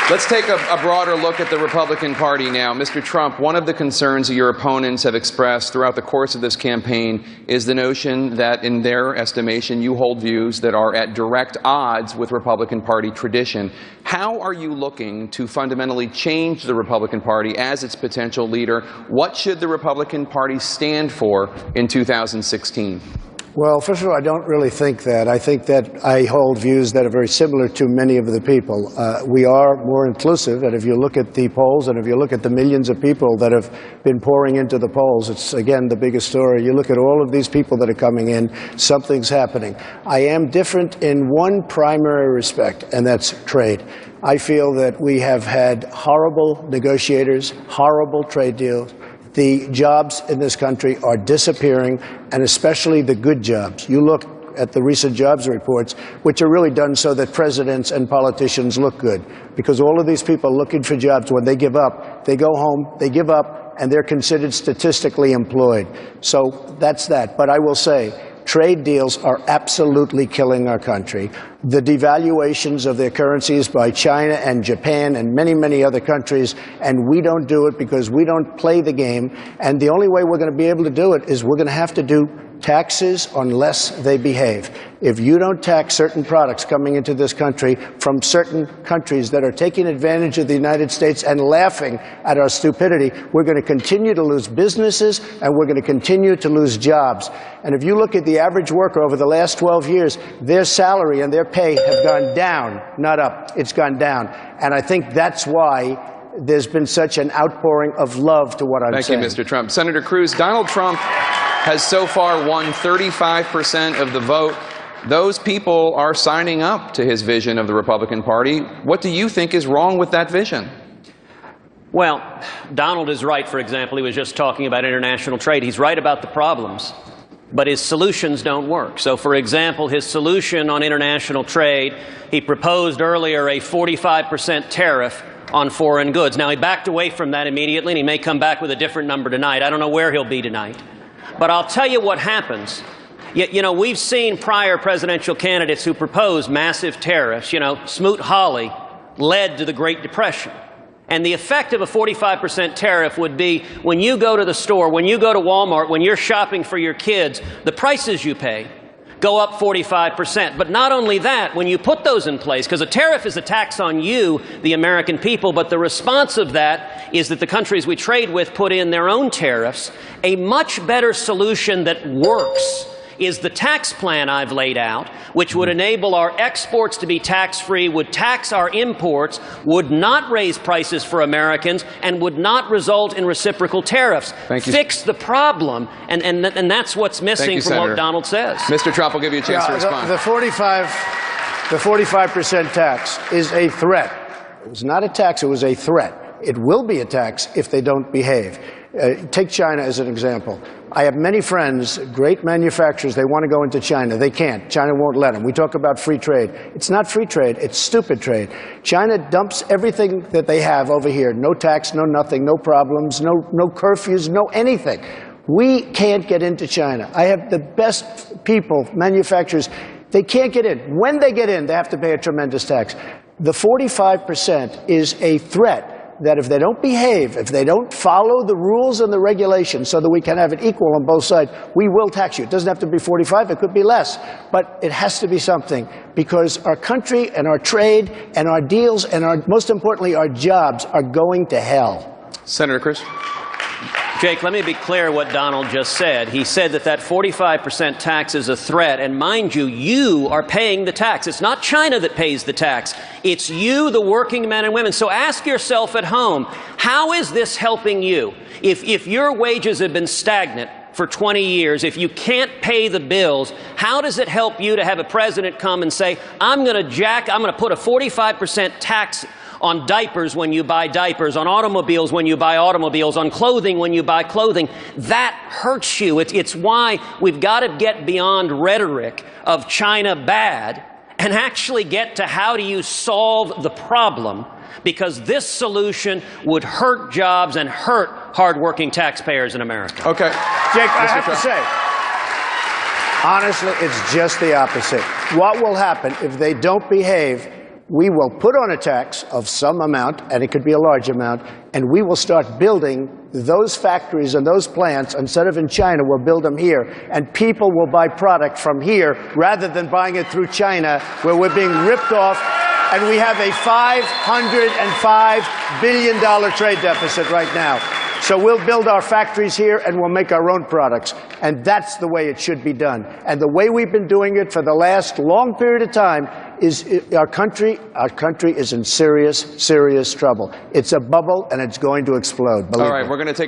Let's take a broader look at the Republican Party now. Mr. Trump, one of the concerns that your opponents have expressed throughout the course of this campaign is the notion that, in their estimation, you hold views that are at direct odds with Republican Party tradition. How are you looking to fundamentally change the Republican Party as its potential leader? What should the Republican Party stand for in 2016? Well, first of all, I don't really think that. I think that I hold views that are very similar to many of the people. We are more inclusive, and if you look at the polls and if you look at the millions of people that have been pouring into the polls, it's, again, the biggest story. You look at all of these people that are coming in, something's happening. I am different in one primary respect, and that's trade. I feel that we have had horrible negotiators, horrible trade deals. The jobs in this country are disappearing, and especially the good jobs. You look at the recent jobs reports, which are really done so that presidents and politicians look good. Because all of these people looking for jobs, when they give up, they go home, they give up, and they're considered statistically employed. So that's that. But I will say, trade deals are absolutely killing our country. The devaluations of their currencies by China and Japan and many, many other countries, and we don't do it because we don't play the game. And the only way we're going to be able to do it is we're going to have to do taxes unless they behave. If you don't tax certain products coming into this country from certain countries that are taking advantage of the United States and laughing at our stupidity, we're going to continue to lose businesses and we're going to continue to lose jobs. And if you look at the average worker over the last 12 years, their salary and their pay have gone down, not up. It's gone down. And I think that's why there's been such an outpouring of love to what I'm saying. Thank you, Mr. Trump. Senator Cruz, Donald Trump has so far won 35% of the vote. Those people are signing up to his vision of the Republican Party. What do you think is wrong with that vision? Well, Donald is right, for example. He was just talking about international trade. He's right about the problems, but his solutions don't work. So, for example, his solution on international trade, he proposed earlier a 45% tariff on foreign goods. Now, he backed away from that immediately, and he may come back with a different number tonight. I don't know where he'll be tonight. But I'll tell you what happens. You know, we've seen prior presidential candidates who proposed massive tariffs. You know, Smoot-Hawley led to the Great Depression. And the effect of a 45% tariff would be when you go to the store, when you go to Walmart, when you're shopping for your kids, the prices you pay go up 45%. But not only that, when you put those in place, because a tariff is a tax on you, the American people, but the response of that is that the countries we trade with put in their own tariffs. A much better solution that works is the tax plan I've laid out, which would enable our exports to be tax-free, would tax our imports, would not raise prices for Americans, and would not result in reciprocal tariffs. Thank you. Fix the problem, and that's what's missing from what Donald says. Mr. Trump, will give you a chance to respond. The 45% tax is a threat. It was not a tax, it was a threat. It will be a tax if they don't behave. Take China as an example. I have many friends, great manufacturers, they want to go into China. They can't. China won't let them. We talk about free trade. It's not free trade, it's stupid trade. China dumps everything that they have over here. No tax, no nothing, no problems, no curfews, no anything. We can't get into China. I have the best people, manufacturers, they can't get in. When they get in, they have to pay a tremendous tax. The 45% is a threat that if they don't behave, if they don't follow the rules and the regulations so that we can have it equal on both sides, we will tax you. It doesn't have to be 45, it could be less, but it has to be something because our country and our trade and our deals and most importantly, our jobs are going to hell. Senator Cruz. Jake, let me be clear what Donald just said. He said that 45% tax is a threat, and mind you, you are paying the tax. It's not China that pays the tax. It's you, the working men and women. So ask yourself at home, how is this helping you? If your wages have been stagnant for 20 years, if you can't pay the bills, how does it help you to have a president come and say, I'm going to put a 45% tax on diapers when you buy diapers, on automobiles when you buy automobiles, on clothing when you buy clothing? That hurts you. It's why we've got to get beyond rhetoric of China bad and actually get to how do you solve the problem, because this solution would hurt jobs and hurt hardworking taxpayers in America. Okay. Jake, I have to say, honestly, it's just the opposite. What will happen if they don't behave? we will put on a tax of some amount, and it could be a large amount, and we will start building those factories and those plants. Instead of in China, we'll build them here, and people will buy product from here rather than buying it through China, where we're being ripped off, and we have a $505 billion trade deficit right now. So we'll build our factories here, and we'll make our own products. And that's the way it should be done. And the way we've been doing it for the last long period of time is our country is in serious, serious trouble. It's a bubble, and it's going to explode. All right, we're going to take a